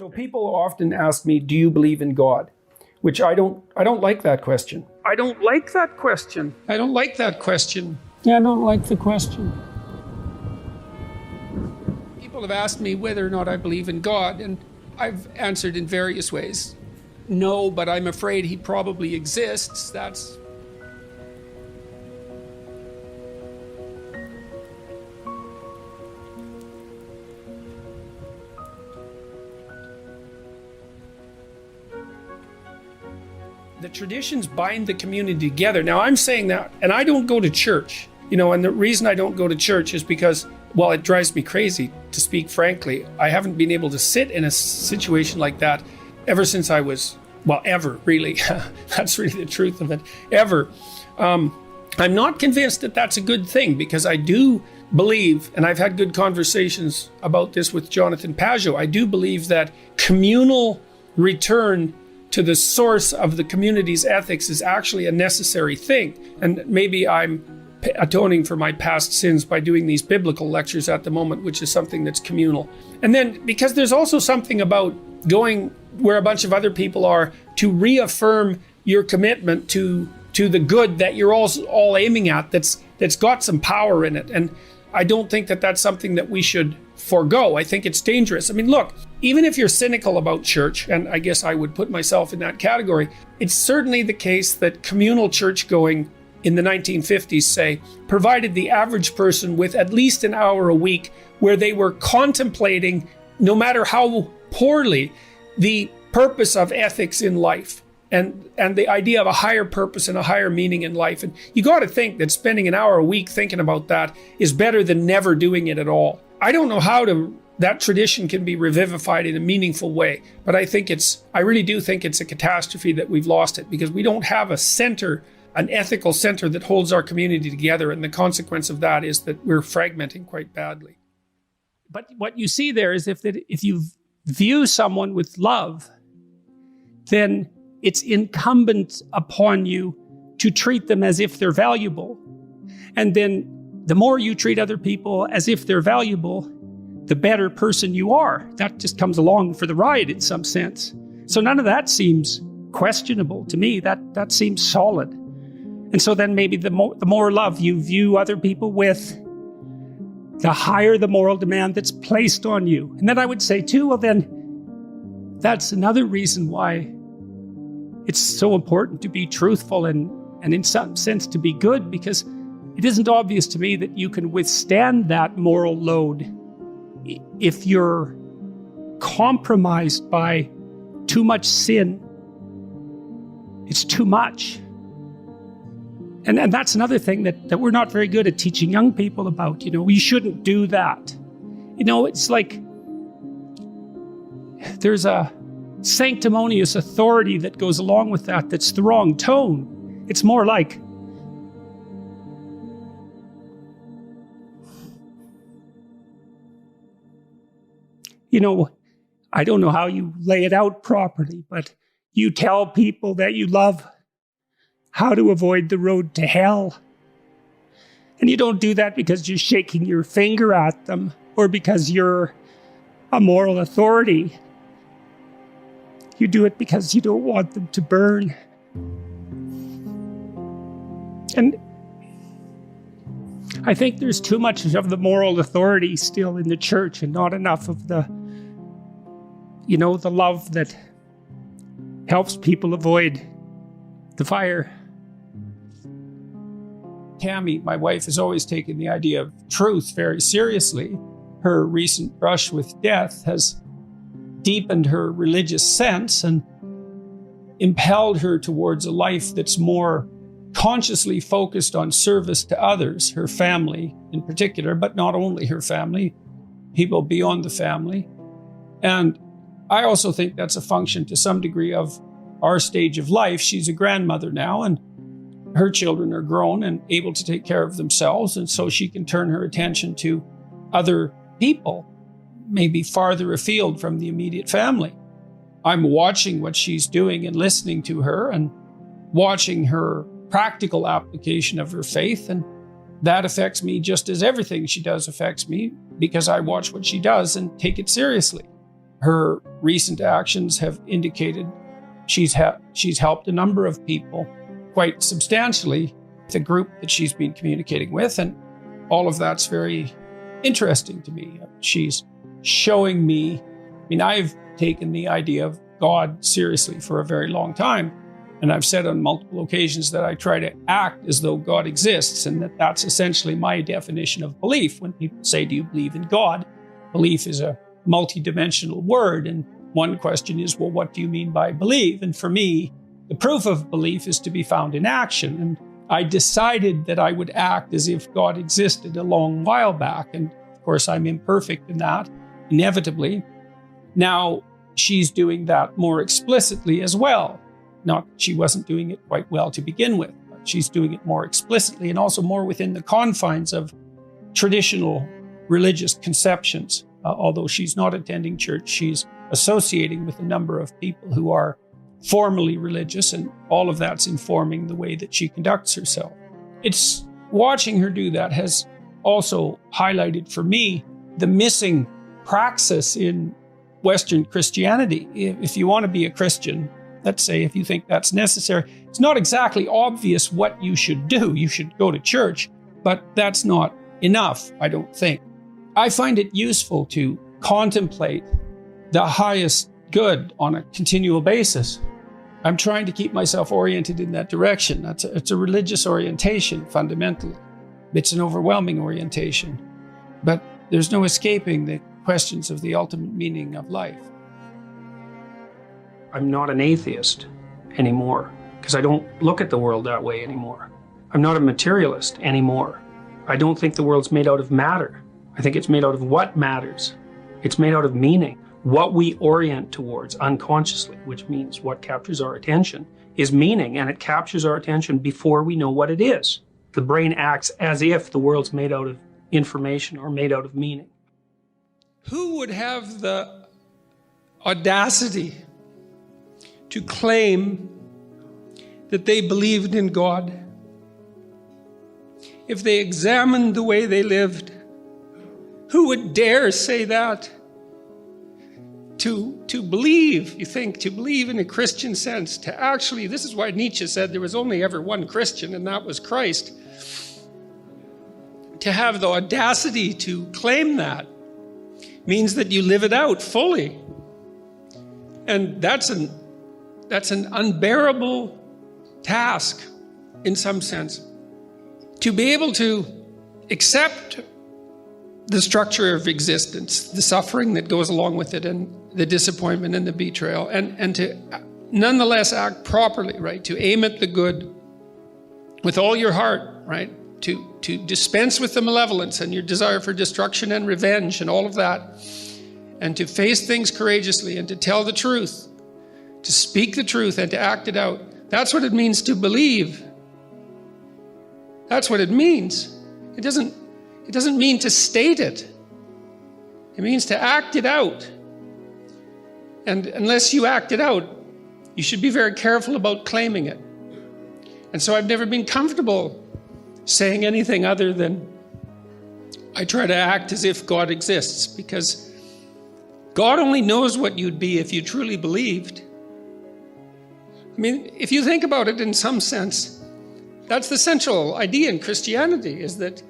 So people often ask me, do you believe in God? Which I don't like that question. I don't like that question. I don't like that question. Yeah, I don't like the question. People have asked me whether or not I believe in God, and I've answered in various ways. No, but I'm afraid he probably exists. That's... The traditions bind the community together. Now, I'm saying that, and I don't go to church, and the reason I don't go to church is because, well, it drives me crazy, to speak frankly. I haven't been able to sit in a situation like that ever since I was, well, ever, really. That's really the truth of it, ever. I'm not convinced that that's a good thing, because I do believe, and I've had good conversations about this with Jonathan Pageau, I do believe that communal return to the source of the community's ethics is actually a necessary thing. And maybe I'm atoning for my past sins by doing these biblical lectures at the moment, which is something that's communal. And then because there's also something about going where a bunch of other people are to reaffirm your commitment to the good that you're all aiming at, that's got some power in it. And I don't think that that's something that we should forego. I think it's dangerous. I mean, look, even if you're cynical about church, and I guess I would put myself in that category, it's certainly the case that communal church going in the 1950s, say, provided the average person with at least an hour a week where they were contemplating, no matter how poorly, the purpose of ethics in life and the idea of a higher purpose and a higher meaning in life. And you got to think that spending an hour a week thinking about that is better than never doing it at all. I don't know how that tradition can be revivified in a meaningful way, but I really do think it's a catastrophe that we've lost it, because we don't have a center, an ethical center that holds our community together. And the consequence of that is that we're fragmenting quite badly. But what you see there is if you view someone with love, then it's incumbent upon you to treat them as if they're valuable. And then the more you treat other people as if they're valuable, the better person you are. That just comes along for the ride in some sense. So none of that seems questionable to me. That seems solid. And so then maybe the more love you view other people with, the higher the moral demand that's placed on you. And then I would say too, well then, that's another reason why it's so important to be truthful and in some sense to be good, because it isn't obvious to me that you can withstand that moral load if you're compromised by too much sin. It's too much. And that's another thing that we're not very good at teaching young people about. We shouldn't do that. It's like there's a sanctimonious authority that goes along with that that's the wrong tone. It's more like, I don't know how you lay it out properly, but you tell people that you love how to avoid the road to hell. And you don't do that because you're shaking your finger at them or because you're a moral authority. You do it because you don't want them to burn. And I think there's too much of the moral authority still in the church and not enough of the love that helps people avoid the fire. Tammy, my wife, has always taken the idea of truth very seriously. Her recent brush with death has deepened her religious sense and impelled her towards a life that's more consciously focused on service to others, her family in particular, but not only her family, people beyond the family. And I also think that's a function to some degree of our stage of life. She's a grandmother now, and her children are grown and able to take care of themselves, and so she can turn her attention to other people, maybe farther afield from the immediate family. I'm watching what she's doing and listening to her and watching her practical application of her faith, and that affects me just as everything she does affects me, because I watch what she does and take it seriously. Her recent actions have indicated she's helped a number of people quite substantially, the group that she's been communicating with, and all of that's very interesting to me. She's showing me, I've taken the idea of God seriously for a very long time, and I've said on multiple occasions that I try to act as though God exists, and that's essentially my definition of belief. When people say, do you believe in God? Belief is a multidimensional word, and one question is, well, what do you mean by believe? And for me, the proof of belief is to be found in action. And I decided that I would act as if God existed a long while back. And of course, I'm imperfect in that, inevitably. Now, she's doing that more explicitly as well. Not that she wasn't doing it quite well to begin with, but she's doing it more explicitly and also more within the confines of traditional religious conceptions. Although she's not attending church, she's associating with a number of people who are formally religious, and all of that's informing the way that she conducts herself. It's watching her do that has also highlighted for me the missing praxis in Western Christianity. If you want to be a Christian, let's say, if you think that's necessary, it's not exactly obvious what you should do. You should go to church, but that's not enough, I don't think. I find it useful to contemplate the highest good on a continual basis. I'm trying to keep myself oriented in that direction. It's a religious orientation, fundamentally. It's an overwhelming orientation. But there's no escaping the questions of the ultimate meaning of life. I'm not an atheist anymore, because I don't look at the world that way anymore. I'm not a materialist anymore. I don't think the world's made out of matter. I think it's made out of what matters. It's made out of meaning. What we orient towards unconsciously, which means what captures our attention, is meaning, and it captures our attention before we know what it is. The brain acts as if the world's made out of information or made out of meaning. Who would have the audacity to claim that they believed in God if they examined the way they lived? Who would dare say that? To believe, you think, to believe in a Christian sense, to actually, this is why Nietzsche said there was only ever one Christian, and that was Christ. To have the audacity to claim that means that you live it out fully. And that's an unbearable task in some sense. To be able to accept the structure of existence, the suffering that goes along with it, and the disappointment and the betrayal, and to nonetheless act properly, right? To aim at the good with all your heart, right? To dispense with the malevolence and your desire for destruction and revenge and all of that, and to face things courageously and to tell the truth, to speak the truth and to act it out. That's what it means to believe. That's what it means. It doesn't mean to state it. It means to act it out. And unless you act it out, you should be very careful about claiming it. And so I've never been comfortable saying anything other than I try to act as if God exists, because God only knows what you'd be if you truly believed. I mean, if you think about it in some sense, that's the central idea in Christianity, is that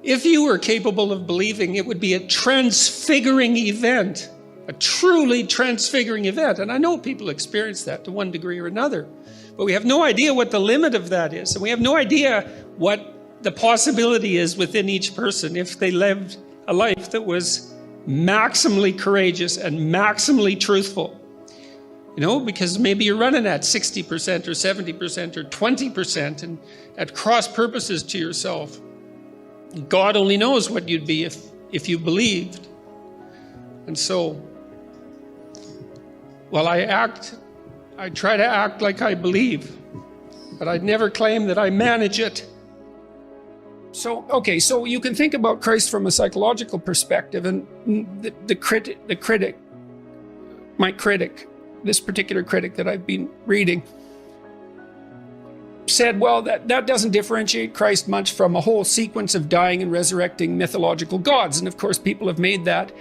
if you were capable of believing, it would be a transfiguring event, a truly transfiguring event. And I know people experience that to one degree or another, but we have no idea what the limit of that is. And we have no idea what the possibility is within each person if they lived a life that was maximally courageous and maximally truthful. You know, because maybe you're running at 60% or 70% or 20% and at cross purposes to yourself. God only knows what you'd be if you believed. And so, while I try to act like I believe, but I'd never claim that I manage it. So you can think about Christ from a psychological perspective, and my critic, this particular critic that I've been reading, said, well, that doesn't differentiate Christ much from a whole sequence of dying and resurrecting mythological gods. And of course, people have made that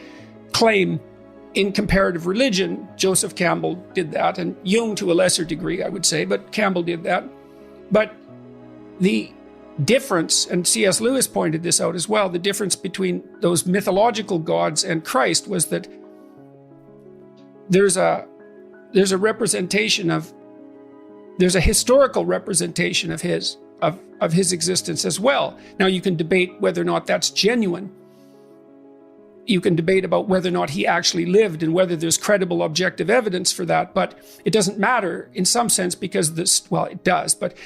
claim in comparative religion, Joseph Campbell did that, and Jung to a lesser degree, I would say, but Campbell did that. But the difference, and C.S. Lewis pointed this out as well, the difference between those mythological gods and Christ was that there's a historical representation of his existence as well. Now you can debate whether or not that's genuine. You can debate about whether or not he actually lived and whether there's credible objective evidence for that, but it doesn't matter in some sense because it does, but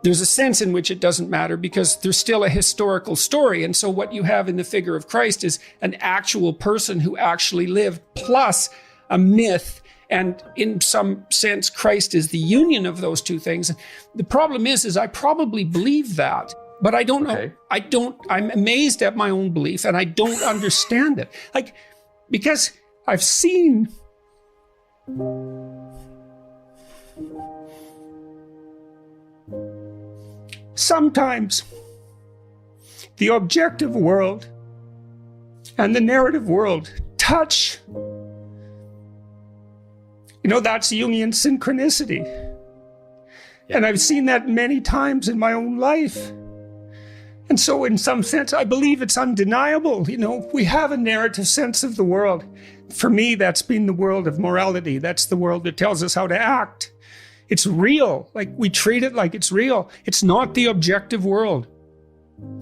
there's a sense in which it doesn't matter because there's still a historical story. And so what you have in the figure of Christ is an actual person who actually lived plus a myth. And in some sense, Christ is the union of those two things. The problem is I probably believe that, but I don't know. I'm amazed at my own belief and I don't understand it. Because I've seen sometimes the objective world and the narrative world touch. That's Jungian synchronicity. Yeah. And I've seen that many times in my own life. And so in some sense, I believe it's undeniable. We have a narrative sense of the world. For me, that's been the world of morality. That's the world that tells us how to act. It's real. We treat it like it's real. It's not the objective world.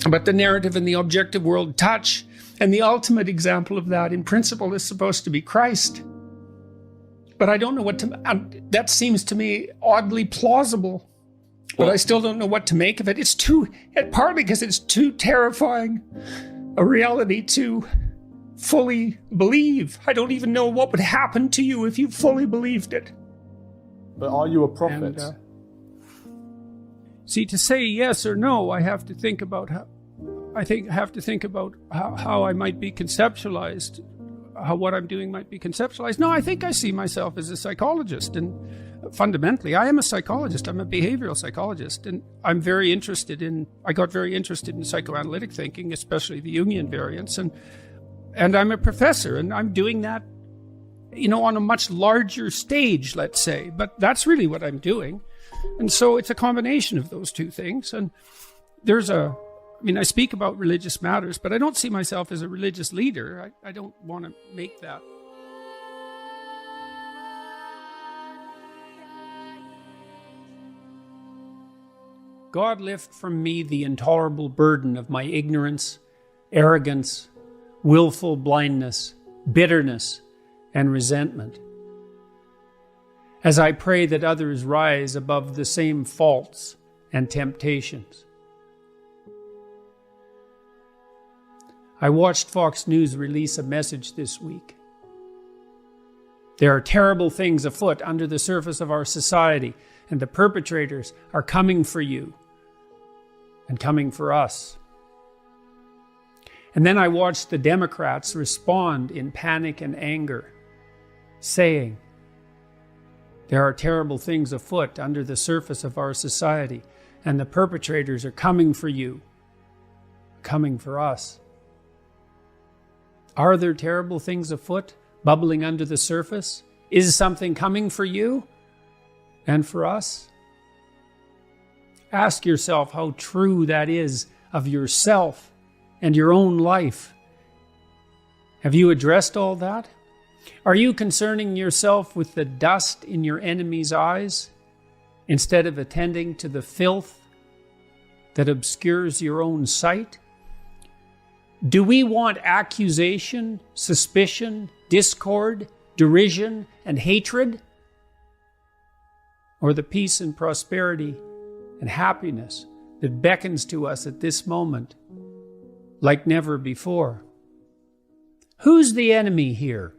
But the narrative and the objective world touch. And the ultimate example of that, in principle, is supposed to be Christ. But I don't know that seems to me oddly plausible. But I still don't know what to make of it. Partly because it's too terrifying a reality to fully believe. I don't even know what would happen to you if you fully believed it. But are you a prophet? See, to say yes or no, I have to think about how I might be conceptualized, how what I'm doing might be conceptualized. No, I think I see myself as a psychologist, and fundamentally, I am a psychologist. I'm a behavioral psychologist, and I got very interested in psychoanalytic thinking, especially the Jungian variants, and I'm a professor, and I'm doing that, on a much larger stage, let's say. But that's really what I'm doing, and so it's a combination of those two things. And I speak about religious matters, but I don't see myself as a religious leader. I don't want to make that. God, lift from me the intolerable burden of my ignorance, arrogance, willful blindness, bitterness, and resentment. As I pray that others rise above the same faults and temptations. I watched Fox News release a message this week. There are terrible things afoot under the surface of our society, and the perpetrators are coming for you and coming for us. And then I watched the Democrats respond in panic and anger, saying, there are terrible things afoot under the surface of our society, and the perpetrators are coming for you, coming for us. Are there terrible things afoot, bubbling under the surface? Is something coming for you and for us? Ask yourself how true that is of yourself and your own life. Have you addressed all that? Are you concerning yourself with the dust in your enemy's eyes instead of attending to the filth that obscures your own sight? Do we want accusation, suspicion, discord, derision, and hatred? Or the peace and prosperity and happiness that beckons to us at this moment like never before? Who's the enemy here?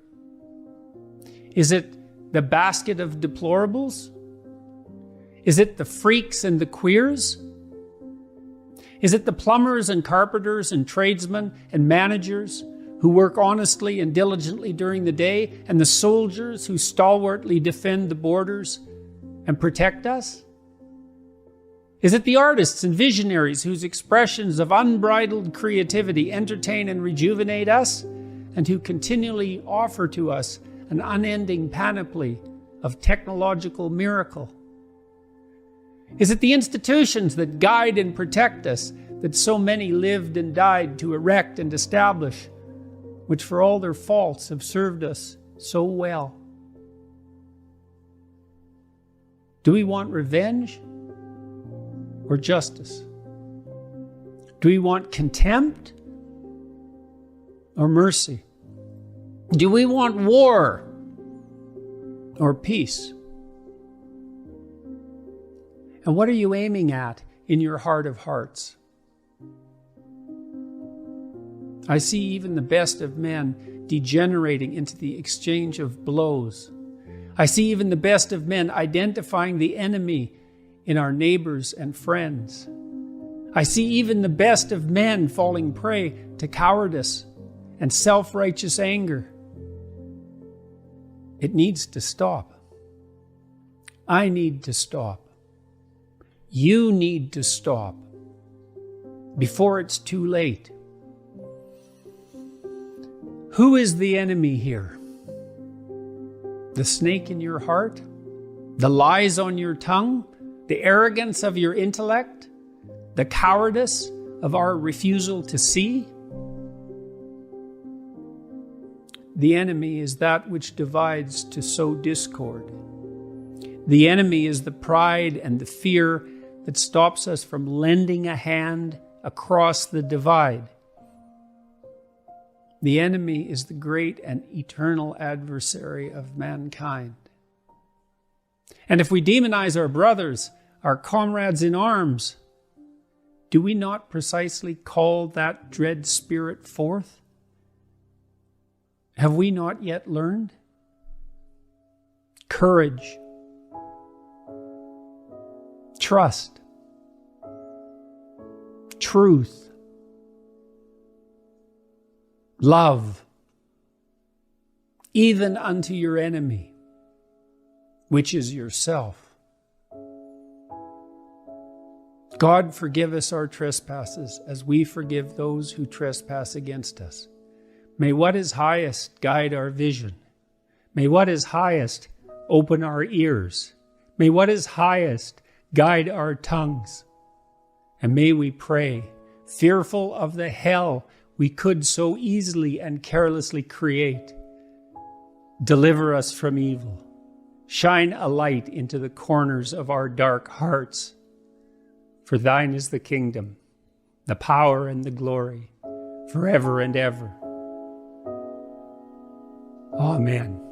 Is it the basket of deplorables? Is it the freaks and the queers? Is it the plumbers and carpenters and tradesmen and managers who work honestly and diligently during the day, and the soldiers who stalwartly defend the borders and protect us? Is it the artists and visionaries whose expressions of unbridled creativity entertain and rejuvenate us, and who continually offer to us an unending panoply of technological miracle? Is it the institutions that guide and protect us, that so many lived and died to erect and establish, which for all their faults have served us so well? Do we want revenge or justice? Do we want contempt or mercy? Do we want war or peace? And what are you aiming at in your heart of hearts? I see even the best of men degenerating into the exchange of blows. I see even the best of men identifying the enemy in our neighbors and friends. I see even the best of men falling prey to cowardice and self-righteous anger. It needs to stop. I need to stop. You need to stop before it's too late. Who is the enemy here? The snake in your heart? The lies on your tongue? The arrogance of your intellect? The cowardice of our refusal to see? The enemy is that which divides to sow discord. The enemy is the pride and the fear that stops us from lending a hand across the divide. The enemy is the great and eternal adversary of mankind. And if we demonize our brothers, our comrades in arms, do we not precisely call that dread spirit forth? Have we not yet learned? Courage, trust, truth, love, even unto your enemy, which is yourself. God, forgive us our trespasses as we forgive those who trespass against us. May what is highest guide our vision. May what is highest open our ears. May what is highest guide our tongues. And may we pray, fearful of the hell we could so easily and carelessly create, deliver us from evil. Shine a light into the corners of our dark hearts. For thine is the kingdom, the power and the glory, forever and ever. Amen.